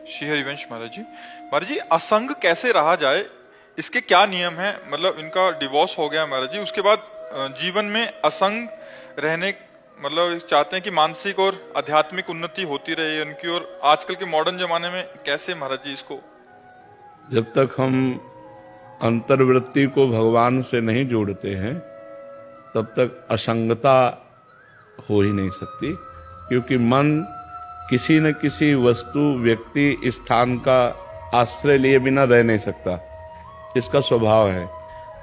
श्री हरिवंश महाराज जी। महाराज जी, असंग कैसे रहा जाए, इसके क्या नियम है? मतलब इनका डिवोर्स हो गया महाराज जी, उसके बाद जीवन में असंग रहने मतलब चाहते हैं कि मानसिक और आध्यात्मिक उन्नति होती रहे उनकी, और आजकल के मॉडर्न जमाने में कैसे महाराज जी इसको? जब तक हम अंतर्वृत्ति को भगवान से नहीं जोड़ते हैं तब तक असंगता हो ही नहीं सकती, क्योंकि मन किसी न किसी वस्तु, व्यक्ति, स्थान का आश्रय लिए बिना रह नहीं सकता। इसका स्वभाव है,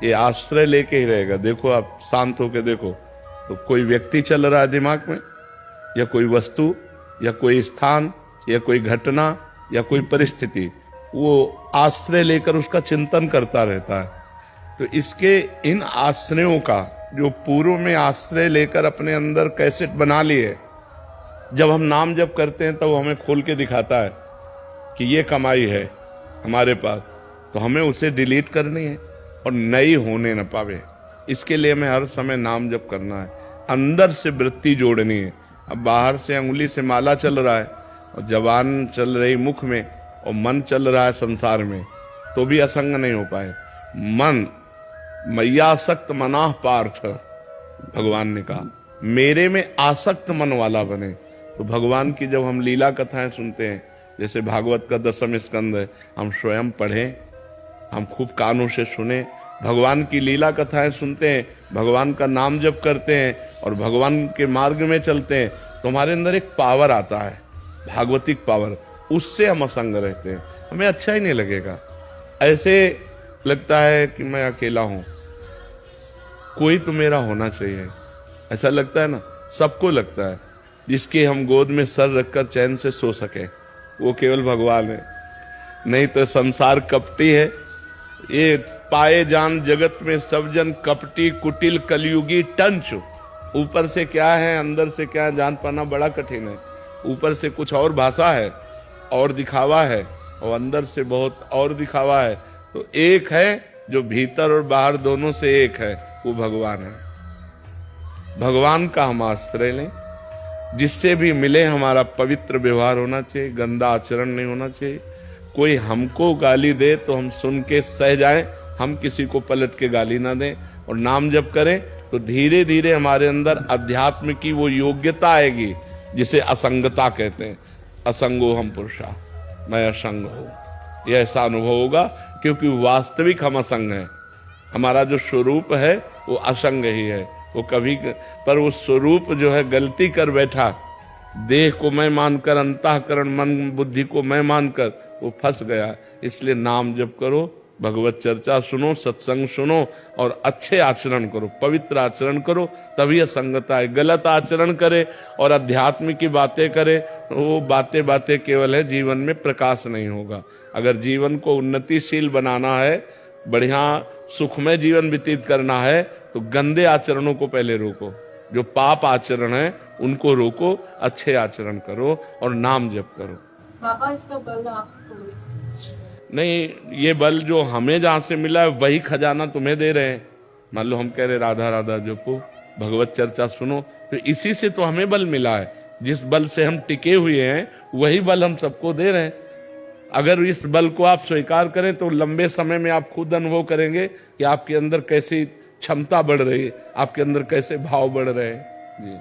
ये आश्रय लेके ही रहेगा। देखो, आप शांत होके देखो तो कोई व्यक्ति चल रहा है दिमाग में, या कोई वस्तु, या कोई स्थान, या कोई घटना, या कोई परिस्थिति, वो आश्रय लेकर उसका चिंतन करता रहता है। तो इसके इन आश्रयों का जो पूर्व में आश्रय लेकर अपने अंदर कैसेट बना लिए, जब हम नाम जप करते हैं तब तो हमें खोल के दिखाता है कि ये कमाई है हमारे पास, तो हमें उसे डिलीट करनी है और नई होने न पावे। इसके लिए हमें हर समय नाम जप करना है, अंदर से वृत्ति जोड़नी है। अब बाहर से अंगुली से माला चल रहा है और जबान चल रही मुख में और मन चल रहा है संसार में, तो भी असंग नहीं हो पाए। मन मैयासक्त मनाह पार्थ, भगवान ने कहा मेरे में आसक्त मन वाला बने। तो भगवान की जब हम लीला कथाएं सुनते हैं, जैसे भागवत का 10वां स्कंद है, हम स्वयं पढ़ें, हम खूब कानों से सुने, भगवान की लीला कथाएं सुनते हैं, भगवान का नाम जप करते हैं और भगवान के मार्ग में चलते हैं, तो हमारे अंदर एक पावर आता है, भागवतिक पावर, उससे हम असंग रहते हैं। हमें अच्छा ही नहीं लगेगा, ऐसे लगता है कि मैं अकेला हूं, कोई तो मेरा होना चाहिए, ऐसा लगता है ना, सबको लगता है। जिसके हम गोद में सर रखकर चैन से सो सके वो केवल भगवान है, नहीं तो संसार कपटी है। ये पाए जान जगत में सब जन कपटी कुटिल कलयुगी टंच, ऊपर से क्या है अंदर से क्या है जान पाना बड़ा कठिन है। ऊपर से कुछ और भाषा है और दिखावा है, और अंदर से बहुत और दिखावा है। तो एक है जो भीतर और बाहर दोनों से एक है, वो भगवान है। भगवान का हम आश्रय लें, जिससे भी मिले हमारा पवित्र व्यवहार होना चाहिए, गंदा आचरण नहीं होना चाहिए। कोई हमको गाली दे तो हम सुन के सह जाएं, हम किसी को पलट के गाली ना दें, और नाम जप करें तो धीरे धीरे हमारे अंदर अध्यात्म की वो योग्यता आएगी जिसे असंगता कहते हैं। असंगो हम पुरुषा, मैं असंग हूं, यह ऐसा अनुभव होगा, क्योंकि वास्तविक हम असंग हैं। हमारा जो स्वरूप है वो असंग ही है। वो कभी पर वो स्वरूप जो है गलती कर बैठा, देह को मैं मानकर, अंतःकरण मन बुद्धि को मैं मानकर वो फंस गया। इसलिए नाम जप करो, भगवत चर्चा सुनो, सत्संग सुनो और अच्छे आचरण करो, पवित्र आचरण करो, तभी असंगता है। गलत आचरण करे और अध्यात्म की बातें करे, वो बातें बातें केवल है, जीवन में प्रकाश नहीं होगा। अगर जीवन को उन्नतिशील बनाना है, बढ़िया सुखमय जीवन व्यतीत करना है, तो गंदे आचरणों को पहले रोको, जो पाप आचरण है उनको रोको, अच्छे आचरण करो और नाम जप करो। बाबा, इसका बल आपको नहीं, ये बल जो हमें जहां से मिला है वही खजाना तुम्हें दे रहे हैं। मान लो हम कह रहे राधा राधा जपो, भगवत चर्चा सुनो, तो इसी से तो हमें बल मिला है। जिस बल से हम टिके हुए हैं वही बल हम सबको दे रहे हैं। अगर इस बल को आप स्वीकार करें तो लंबे समय में आप खुद अनुभव करेंगे कि आपके अंदर कैसी क्षमता बढ़ रही है, आपके अंदर कैसे भाव बढ़ रहे हैं। जी।